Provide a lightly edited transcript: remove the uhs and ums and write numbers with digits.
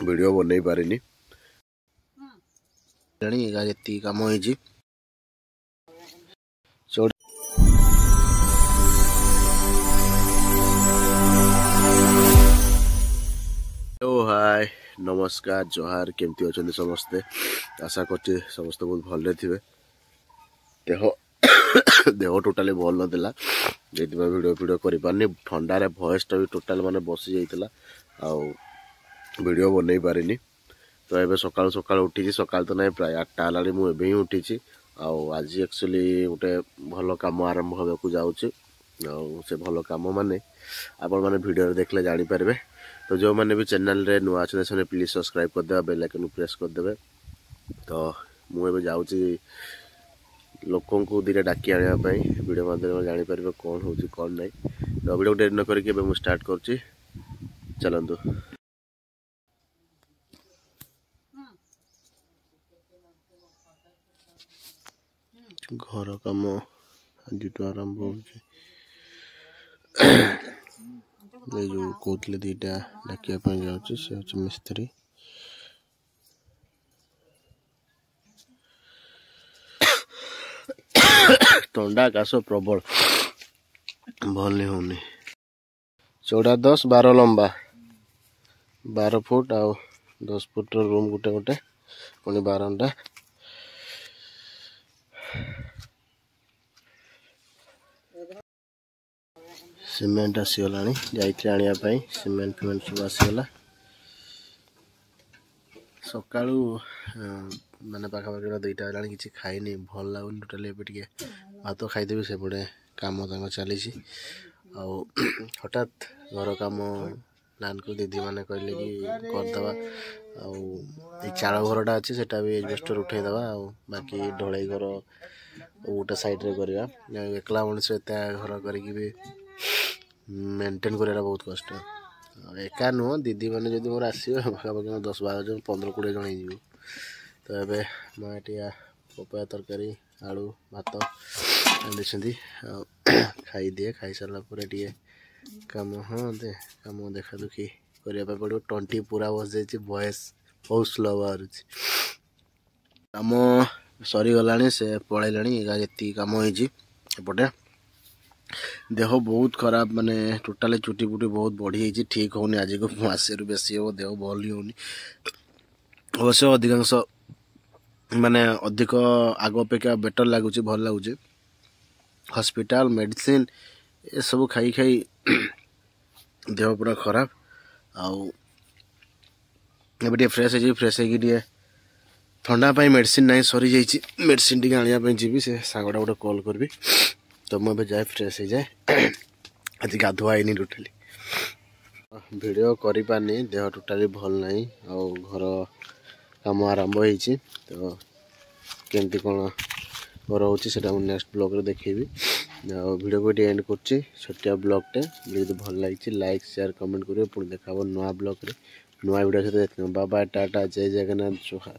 Video बन पारिनी जी कम हो हाय नमस्कार जोहार केमती अच्छा समस्ते आशा कर समस्त बहुत भले थे देह देह टोटाली भल ना वीडियो वीडियो कर पारनी ठंडार भयसटा भी टोटाल माने बसी जाइला वीडियो बन पारिनी तो ये सकाल सकाल उठी सकाल तो ना प्राय 8टा है मुझे ही उठी आज एक्चुअली गोटे भल कम आरंभ होगा जाऊँगी से भल कम माने आपण मैंने वीडियो देखले जानीपारे तो जो मैंने भी चैनल रे नुआ अच्छे प्लीज सब्सक्राइब करदे बेल आइकन प्रेस करदे तो मुझे जाऊँगी लोकों को दीटा डाकी आने वीडियो माध्यम जानीपारे कौन हो कौन नहीं तो वीडियो डेरी न करके मुझे स्टार्ट कर चलतु घर कम आज आरंभ हो जो कहते दीटा डाकिया जाऊँगी सी हूँ मिस्त्री ठंडा काश प्रबल भल नहीं होनी चौड़ा 10-12 लंबा 12 फुट आ 10 फुट रूम गुटे गुटे पुणी 12टा सीमेंट आसीगला जाइए आने सीमेंट फिमेंट सब आसीगला सका मैंने पाखापाखि 2टा है कि खाईनी भल लगुनि टोटाली भात खाईदेवी सेपटे कम चली हठात घर कम प्लान को दीदी मैंने कहले कि करदे चाल घरटा अच्छे सेटा भी एजबेस्टर उठेदवा बाकी ढलई घर गोटे साइड्रे करवा एकला मनुष्य एत घर करी मेंटेन करा बहुत कष्ट एका नुह दीदी मैंने जब मोर आसो पाखापाखि 10-12 जन 15-20 जन हो तो ये माटिया पपाया तरकारी आलू भात आनी खाई दिए खाई सारापर टे कम हाँ दे कम देखा दुखी करने पड़ो टंटी पूरा बस जाइए वॉइस बहुत स्लो बाहर कम सरीगला से पलैला जी कम होपटे देह बहुत खराब माने टोटाली चुटी पुटी बहुत बढ़ी ठीक होनी आज को मसे रु बेसी हम देह भल ही होनी अवश्य अधिकांश माने अधिक आग अपेक्षा बेटर लगुच भल लगुच हॉस्पिटल मेडिसिन ये सब खाई खाई देह पूरा खराब आटे फ्रेश है ठंडा मेडिसिन ना सरी जाइए मेडिसिन टी आने जी से सांगटा गोटे कॉल करी तो मुझे जाए फ्रेश हो जाए आज गाधुआनी टोटाली वीडियो करी पारनी देह टोटाली भल नहीं घर काम आरंभ हो तो केमती कौन रोचे नेक्स्ट ब्लॉग रे देखेबी वीडियो को एंड कर छोटिया ब्लॉगटे जो भल लगी लाइक शेयर कमेंट करेंगे पुणी देखा नुआ ब्लॉग रे नुआ वीडियो सहित बाय बाय टाटा जय जगन्नाथ जोहार।